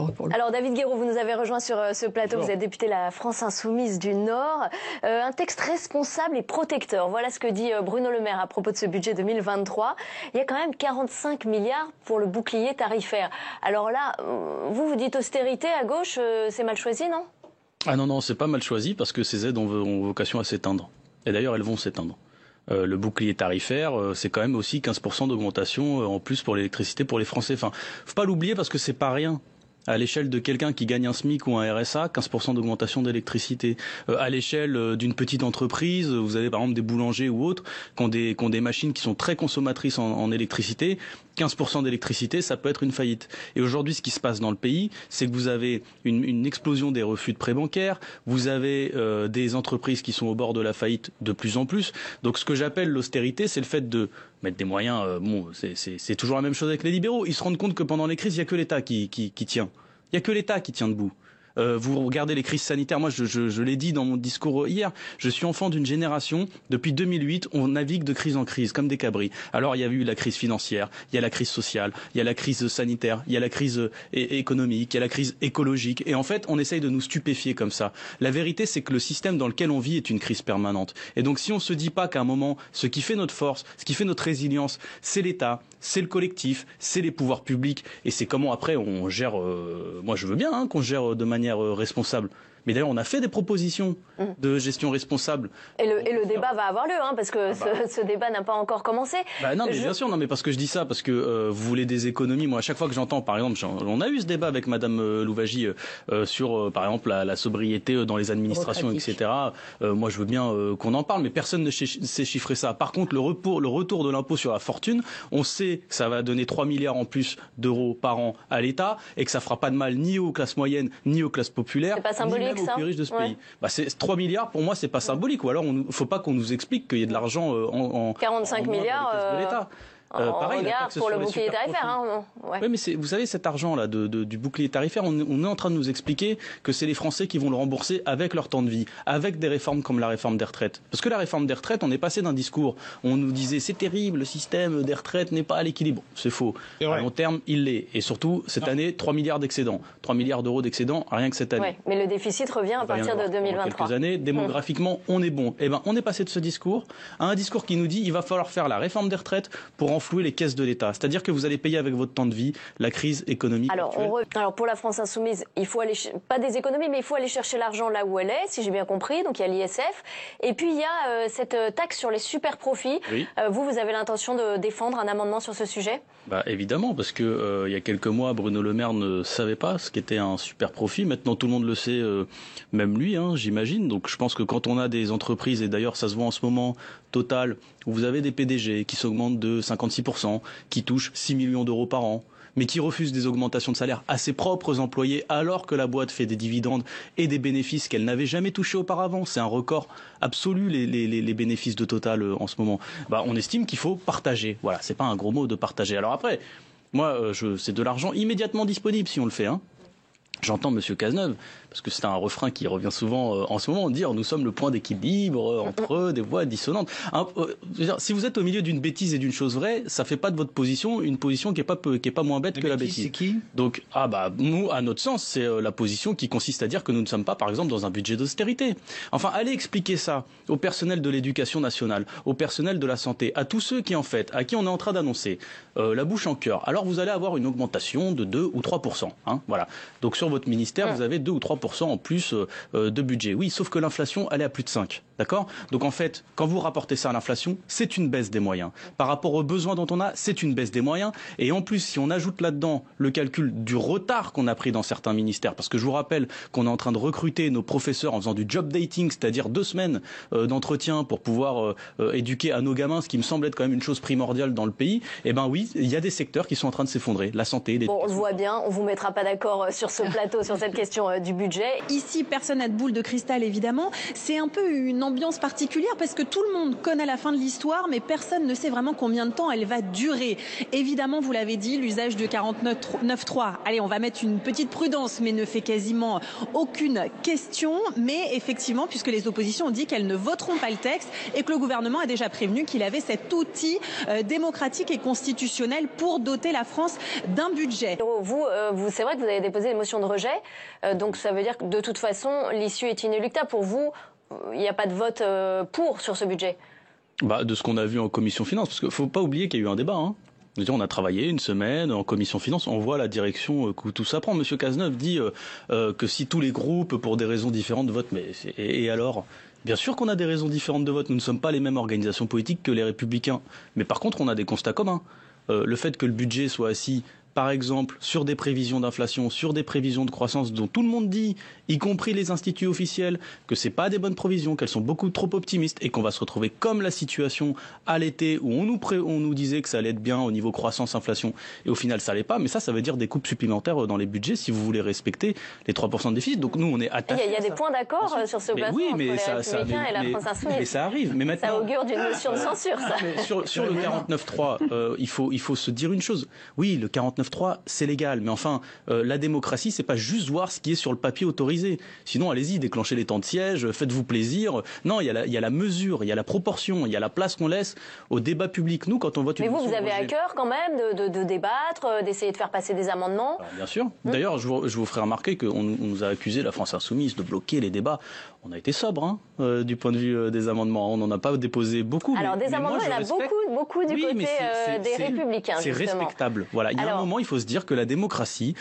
porte-parole. Alors David Guéraud, vous nous avez rejoint sur ce plateau, Bonjour. vous êtes député de la France Insoumise du Nord. Un texte responsable et protecteur, voilà ce que dit Bruno Le Maire à propos de ce budget 2023. Il y a quand même 45 milliards pour le bouclier tarifaire. Alors là, vous dites austérité à gauche, c'est mal choisi, non ? Ah non, c'est pas mal choisi parce que ces aides ont vocation à s'éteindre. Et d'ailleurs, elles vont s'éteindre. Le bouclier tarifaire, c'est quand même aussi 15% d'augmentation en plus pour l'électricité pour les Français. Enfin, faut pas l'oublier parce que c'est pas rien. À l'échelle de quelqu'un qui gagne un SMIC ou un RSA, 15% d'augmentation d'électricité. À l'échelle d'une petite entreprise, vous avez par exemple des boulangers ou autres qui ont des machines qui sont très consommatrices en électricité. 15% d'électricité, ça peut être une faillite. Et aujourd'hui, ce qui se passe dans le pays, c'est que vous avez une explosion des refus de prêts bancaires, vous avez des entreprises qui sont au bord de la faillite de plus en plus. Donc ce que j'appelle l'austérité, c'est le fait de mettre des moyens. C'est toujours la même chose avec les libéraux. Ils se rendent compte que pendant les crises, il n'y a que l'État qui tient. Il n'y a que l'État qui tient debout. Vous regardez les crises sanitaires, moi je l'ai dit dans mon discours hier, je suis enfant d'une génération, depuis 2008, on navigue de crise en crise, comme des cabris. Alors il y a eu la crise financière, il y a la crise sociale, il y a la crise sanitaire, il y a la crise économique, il y a la crise écologique, et en fait on essaye de nous stupéfier comme ça. La vérité c'est que le système dans lequel on vit est une crise permanente. Et donc si on se dit pas qu'à un moment, ce qui fait notre force, ce qui fait notre résilience, c'est l'État, c'est le collectif, c'est les pouvoirs publics, et c'est comment après on gère, moi je veux bien qu'on gère de manière responsable. Mais d'ailleurs, on a fait des propositions de gestion responsable. Et le débat va avoir lieu, hein, parce que ce débat n'a pas encore commencé. Non, mais bien sûr, non, mais parce que je dis ça, parce que vous voulez des économies. Moi, à chaque fois que j'entends, par exemple, on a eu ce débat avec Madame Louwagie sur, par exemple, la sobriété dans les administrations, etc. Moi, je veux bien qu'on en parle, mais personne ne sait chiffrer ça. Par contre, le retour de l'impôt sur la fortune, on sait que ça va donner 3 milliards en plus d'euros par an à l'État et que ça fera pas de mal ni aux classes moyennes, ni aux classes populaires. C'est pas symbolique, aux plus riches de ce pays. C'est 3 milliards, pour moi, c'est pas symbolique. Ou alors, il ne faut pas qu'on nous explique qu'il y ait de l'argent en 45 milliards de l'État. Pareil, regarde pour le bouclier tarifaire. Hein, ouais. Oui, mais vous savez, cet argent-là du bouclier tarifaire, on est en train de nous expliquer que c'est les Français qui vont le rembourser avec leur temps de vie, avec des réformes comme la réforme des retraites. Parce que la réforme des retraites, on est passé d'un discours, on nous disait c'est terrible, le système des retraites n'est pas à l'équilibre. C'est faux. À long terme, il l'est. Et surtout, cette année, 3 milliards d'excédent. 3 milliards d'euros d'excédent, rien que cette année. Ouais, mais le déficit revient à partir de 2023. Quelques années, démographiquement, on est bon. Eh ben, on est passé de ce discours à un discours qui nous dit il va falloir faire la réforme des retraites pour enflouer les caisses de l'État. C'est-à-dire que vous allez payer avec votre temps de vie la crise économique. Alors pour la France Insoumise, il faut aller pas des économies, mais il faut aller chercher l'argent là où elle est, si j'ai bien compris. Donc il y a l'ISF, et puis il y a cette taxe sur les super profits. Oui. Vous avez l'intention de défendre un amendement sur ce sujet ? Évidemment, parce que il y a quelques mois, Bruno Le Maire ne savait pas ce qu'était un super profit. Maintenant, tout le monde le sait, même lui, j'imagine. Donc je pense que quand on a des entreprises, et d'ailleurs ça se voit en ce moment, Total, où vous avez des PDG qui s'augmentent de 56%, qui touchent 6 millions d'euros par an, mais qui refusent des augmentations de salaire à ses propres employés alors que la boîte fait des dividendes et des bénéfices qu'elle n'avait jamais touchés auparavant. C'est un record absolu, les bénéfices de Total en ce moment. On estime qu'il faut partager. Voilà, c'est pas un gros mot de partager. Alors après, moi, c'est de l'argent immédiatement disponible si on le fait. J'entends M. Cazeneuve, parce que c'est un refrain qui revient souvent en ce moment, dire nous sommes le point d'équilibre entre des voix dissonantes. Si vous êtes au milieu d'une bêtise et d'une chose vraie, ça fait pas de votre position une position qui est pas moins bête que la bêtise. C'est qui ? Donc nous, à notre sens, c'est la position qui consiste à dire que nous ne sommes pas, par exemple, dans un budget d'austérité. Enfin, allez expliquer ça au personnel de l'éducation nationale, au personnel de la santé, à tous ceux qui en fait, à qui on est en train d'annoncer la bouche en cœur. Alors vous allez avoir une augmentation de 2 ou 3%. Voilà. Donc sur votre ministère, vous avez 2 ou 3% en plus de budget. Oui, sauf que l'inflation, elle est à plus de 5. D'accord ? Donc en fait, quand vous rapportez ça à l'inflation, c'est une baisse des moyens. Par rapport aux besoins dont on a, c'est une baisse des moyens. Et en plus, si on ajoute là-dedans le calcul du retard qu'on a pris dans certains ministères, parce que je vous rappelle qu'on est en train de recruter nos professeurs en faisant du job dating, c'est-à-dire 2 semaines d'entretien pour pouvoir éduquer à nos gamins, ce qui me semble être quand même une chose primordiale dans le pays, eh ben oui, il y a des secteurs qui sont en train de s'effondrer. La santé, l'éducation. Bon, on le voit bien, on vous mettra pas d'accord sur ce plateau. plateau sur cette question du budget. Ici, personne n'a de boule de cristal, évidemment. C'est un peu une ambiance particulière parce que tout le monde connaît la fin de l'histoire, mais personne ne sait vraiment combien de temps elle va durer. Évidemment, vous l'avez dit, l'usage de 49.3. Allez, on va mettre une petite prudence, mais ne fait quasiment aucune question. Mais effectivement, puisque les oppositions ont dit qu'elles ne voteront pas le texte et que le gouvernement a déjà prévenu qu'il avait cet outil démocratique et constitutionnel pour doter la France d'un budget. Vous, c'est vrai que vous avez déposé une motion de rejet, donc ça veut dire que de toute façon, l'issue est inéluctable. Pour vous, il n'y a pas de vote pour sur ce budget? De ce qu'on a vu en commission finance, parce qu'il ne faut pas oublier qu'il y a eu un débat. On a travaillé une semaine en commission finance, on voit la direction que tout ça prend. Monsieur Cazeneuve dit que si tous les groupes, pour des raisons différentes, votent, et alors? Bien sûr qu'on a des raisons différentes de vote, nous ne sommes pas les mêmes organisations politiques que les Républicains. Mais par contre, on a des constats communs. Le fait que le budget soit assis, par exemple, sur des prévisions d'inflation, sur des prévisions de croissance dont tout le monde dit, y compris les instituts officiels, que c'est pas des bonnes prévisions, qu'elles sont beaucoup trop optimistes et qu'on va se retrouver comme la situation à l'été où on nous disait que ça allait être bien au niveau croissance-inflation et au final ça allait pas. Mais ça veut dire des coupes supplémentaires dans les budgets si vous voulez respecter les 3% de déficit. Donc nous, on est attachés. Il y a des points d'accord sur ce plateau entre les Républicains et la France Insoumise. Mais ça arrive. Mais maintenant, ça augure d'une motion de censure, ça. Sur le 49.3, il faut se dire une chose. Oui, le 49.3, c'est légal. Mais enfin, la démocratie, c'est pas juste voir ce qui est sur le papier autorisé. Sinon, allez-y, déclenchez les temps de siège, faites-vous plaisir. Non, il y a la mesure, il y a la proportion, il y a la place qu'on laisse au débat public. Nous, quand on vote une motion de rejet... Mais vous avez à cœur quand même de débattre, d'essayer de faire passer des amendements. Alors, bien sûr. D'ailleurs, je vous ferai remarquer qu'on nous a accusé, la France Insoumise, de bloquer les débats. On a été sobre du point de vue des amendements. On n'en a pas déposé beaucoup. Alors, des amendements, il y en a beaucoup du côté des Républicains, c'est respectable. Voilà. Il y a un moment, il faut se dire que la démocratie,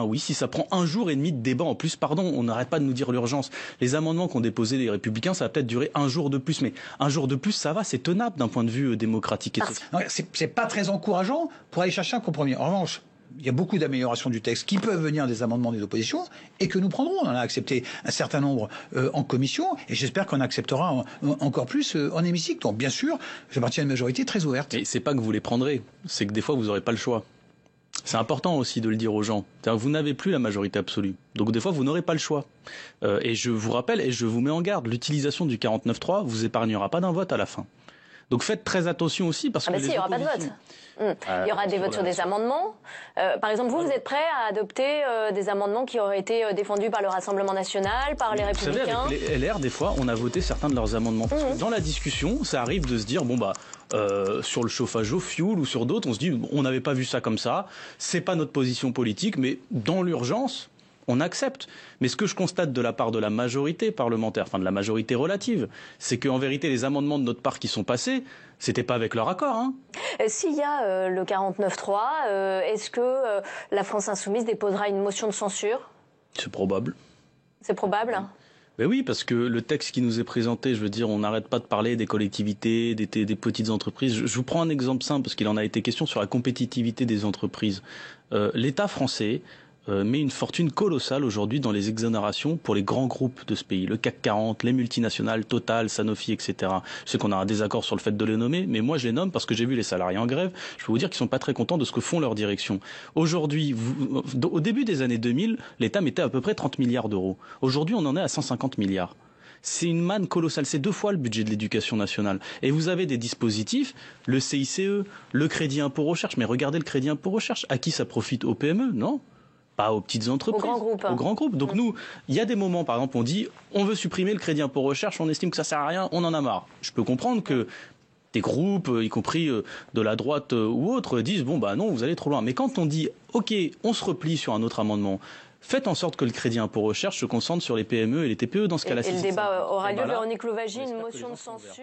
oui, si ça prend 1 jour et demi de débat en plus, pardon, on n'arrête pas de nous dire l'urgence. Les amendements qu'ont déposés les Républicains, ça va peut-être durer 1 jour de plus. Mais 1 jour de plus, ça va, c'est tenable d'un point de vue démocratique. C'est pas très encourageant pour aller chercher un compromis. En revanche, il y a beaucoup d'améliorations du texte qui peuvent venir des amendements des oppositions et que nous prendrons. On en a accepté un certain nombre en commission et j'espère qu'on acceptera encore plus en hémicycle. Donc bien sûr, je partie à une majorité très ouverte. Et c'est pas que vous les prendrez, c'est que des fois vous n'aurez pas le choix. C'est important aussi de le dire aux gens. Vous n'avez plus la majorité absolue. Donc des fois, vous n'aurez pas le choix. Et je vous rappelle, et je vous mets en garde, l'utilisation du 49.3 vous épargnera pas d'un vote à la fin. Donc faites très attention aussi parce que il n'y aura pas de vote. Il y aura des votes sur des amendements. Par exemple, vous êtes prêt à adopter des amendements qui auraient été défendus par le Rassemblement national, par les Républicains? Vous savez, avec les LR, des fois, on a voté certains de leurs amendements. Parce que dans la discussion, ça arrive de se dire, sur le chauffage au fioul ou sur d'autres, on se dit, on n'avait pas vu ça comme ça, c'est pas notre position politique, mais dans l'urgence, on accepte. Mais ce que je constate de la part de la majorité parlementaire, enfin de la majorité relative, c'est qu'en vérité, les amendements de notre part qui sont passés, c'était pas avec leur accord. S'il y a le 49.3, est-ce que la France Insoumise déposera une motion de censure? C'est probable. C'est probable. Ben oui, parce que le texte qui nous est présenté, je veux dire, on n'arrête pas de parler des collectivités, des petites entreprises. Je vous prends un exemple simple, parce qu'il en a été question sur la compétitivité des entreprises. L'État français met une fortune colossale aujourd'hui dans les exonérations pour les grands groupes de ce pays, le CAC 40, les multinationales, Total, Sanofi, etc. Je sais qu'on a un désaccord sur le fait de les nommer, mais moi je les nomme parce que j'ai vu les salariés en grève. Je peux vous dire qu'ils sont pas très contents de ce que font leurs directions. Aujourd'hui, au début des années 2000, l'État mettait à peu près 30 milliards d'euros. Aujourd'hui, on en est à 150 milliards. C'est une manne colossale, c'est 2 fois le budget de l'éducation nationale. Et vous avez des dispositifs, le CICE, le crédit impôt recherche, mais regardez le crédit impôt recherche, à qui ça profite? Aux PME, non? Pas aux petites entreprises, aux grands groupes. Donc nous, il y a des moments, par exemple, on dit on veut supprimer le crédit impôt recherche, on estime que ça sert à rien, on en a marre. Je peux comprendre que des groupes, y compris de la droite ou autres, disent non, vous allez trop loin. Mais quand on dit ok, on se replie sur un autre amendement, faites en sorte que le crédit impôt recherche se concentre sur les PME et les TPE dans ce cas-là. Et le débat aura lieu. Véronique Louwagie, une motion de censure.